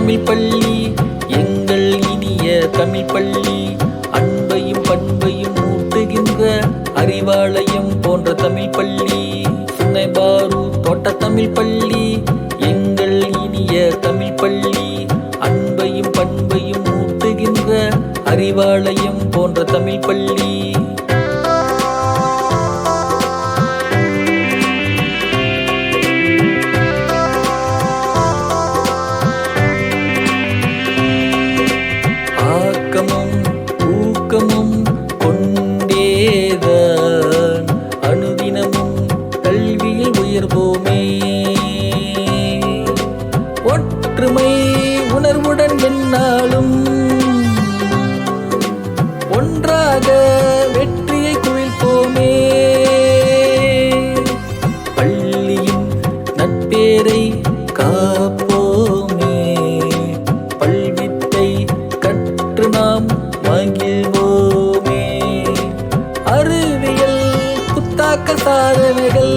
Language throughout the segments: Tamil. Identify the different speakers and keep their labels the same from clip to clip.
Speaker 1: தமிழ் பள்ளி எங்கள் இனிய தமிழ் பள்ளி. அன்பையும் பண்பையும் ஊட்டுகின்ற அறிவாலயம் போன்ற தமிழ் பள்ளி. சுங்கைபாரு தோட்ட தமிழ் பள்ளி எங்கள் இனிய தமிழ் பள்ளி. அன்பையும் பண்பையும் ஊட்டுகின்ற அறிவாலயம் போன்ற தமிழ் பள்ளி. ஆக்கமும் ஊக்கமும் கொண்டேதான் அனுதினமும் கல்வியில் உயர்வோமே. ஒற்றுமை உணர்வுடன் என்னாலும் ஒன்றாக வெற்றியை குவிப்போமே. பள்ளியின் நட்பேரை காப்போமே. பல்வித்தை கற்று நாம் மகிழ்வோமே. அறிவியல் புத்தாக்க சாதனைகள்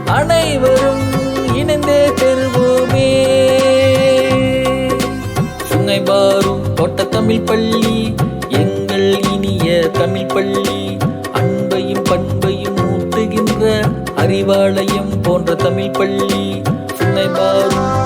Speaker 1: அனைவரும் இணைந்தே பெறுவோமே. சுங்கைபாரு தோட்ட தமிழ் பள்ளி எங்கள் இனிய தமிழ் பள்ளி. அன்பையும் பண்பையும் ஊட்டுகின்ற அறிவாலயம் போன்ற தமிழ் பள்ளி. சுங்கைபாரு